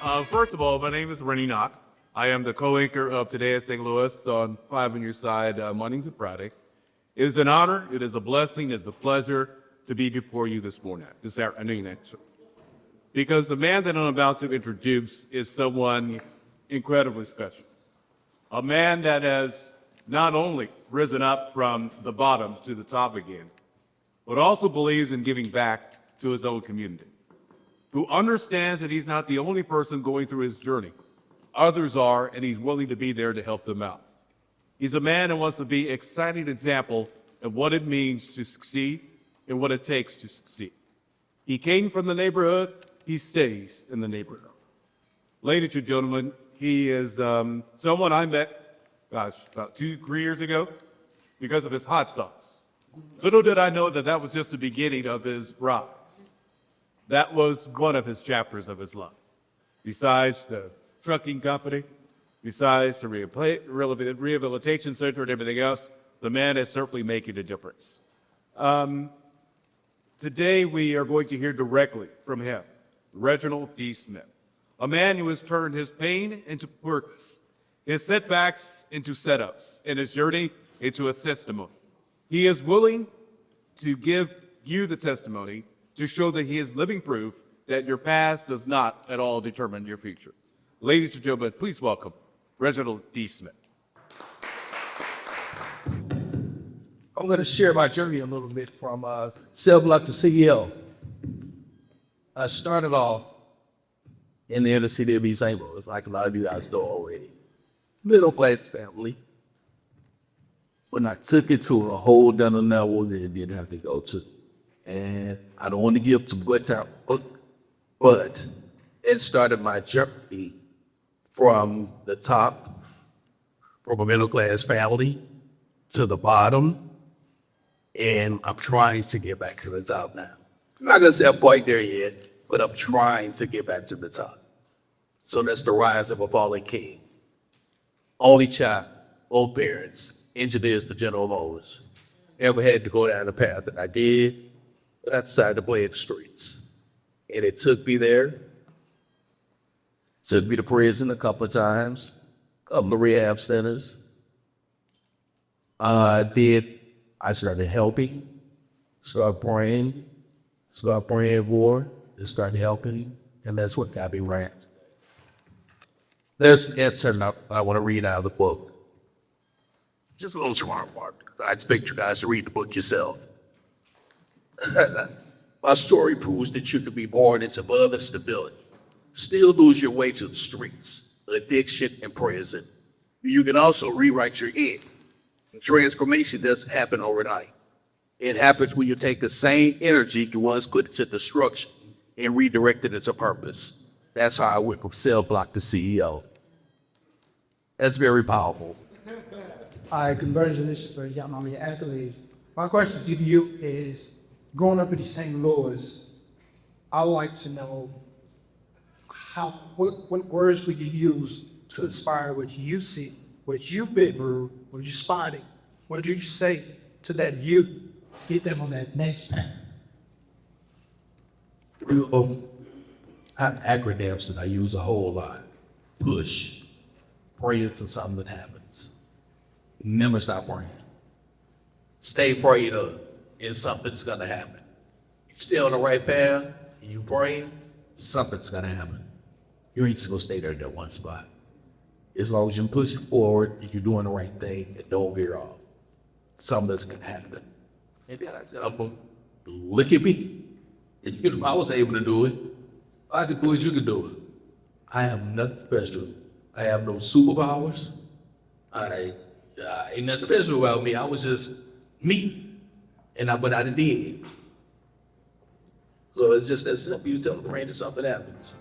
First of all, my name is Rennie Knott. I am the co-anchor of Today at St. Louis on 5 on Your Side, Mondays and Friday. It is an honor, it is a blessing, it's a pleasure to be before you this afternoon, because the man that I'm about to introduce is someone incredibly special. A man that has not only risen up from the bottoms to the top again, but also believes in giving back to his own community, who understands that he's not the only person going through his journey. Others are, and he's willing to be there to help them out. He's a man that wants to be an exciting example of what it means to succeed and what it takes to succeed. He came from the neighborhood, he stays in the neighborhood. Ladies and gentlemen, he is someone I met, about 2-3 years ago because of his hot sauce. Little did I know that that was just the beginning of his rise. That was one of his chapters of his life. Besides the trucking company, besides the rehabilitation center and everything else, the man is certainly making a difference. Today we are going to hear directly from him, Reggie D Smith, a man who has turned his pain into purpose, his setbacks into setups, and his journey into a testimony. He is willing to give you the testimony to show that he is living proof that your past does not at all determine your future. Ladies and gentlemen, please welcome Reggie D Smith. I'm going to share my journey a little bit from cell block to CEO. I started off in the inner city of East St. Louis, like a lot of you guys know already. Middle class family. When I took it to a whole other level that it didn't have to go to. And I don't want to give too much out book, but it started my journey from the top, from a middle class family to the bottom, and I'm trying to get back to the top now. I'm not gonna say I'm quite there yet, but I'm trying to get back to the top. So that's the rise of a fallen king. Only child, both parents, engineers to General Motors. Never had to go down the path that I did, but I decided to play in the streets. And it took me there. Took me to prison a couple of times, a couple of rehab centers. I started helping, started praying more, and started helping, and that's what got me right. There's an answer I want to read out of the book. Just a little smart part, because I expect you guys to read the book yourself. My story proves that you can be born into love and stability, still lose your way to the streets, addiction, and prison. You can also rewrite your end. Transformation doesn't happen overnight. It happens when you take the same energy you once put into destruction and redirect it into purpose. That's how I went from cell block to CEO. That's very powerful. Hi, congratulations for your accolades. My question to you is, growing up in St. Louis, I would like to know what words would you use to inspire what you see, what you've been through, what you're spotting? What do you say to that youth? Get them on that next path. I have acronyms that I use a whole lot. Push. Pray into something that happens. Never stop praying. Stay prayed up, and something's gonna happen. You stay on the right path, and you pray, something's gonna happen. You ain't just gonna stay there in that one spot. As long as you're pushing forward and you're doing the right thing and don't veer off, something's gonna happen. And then I said, look at me. If I was able to do it, if I could do it, you could do it. I am nothing special. I have no superpowers. Ain't nothing special about me. I was just me. But I did. So it's just that simple. You tell them, pray that something happens.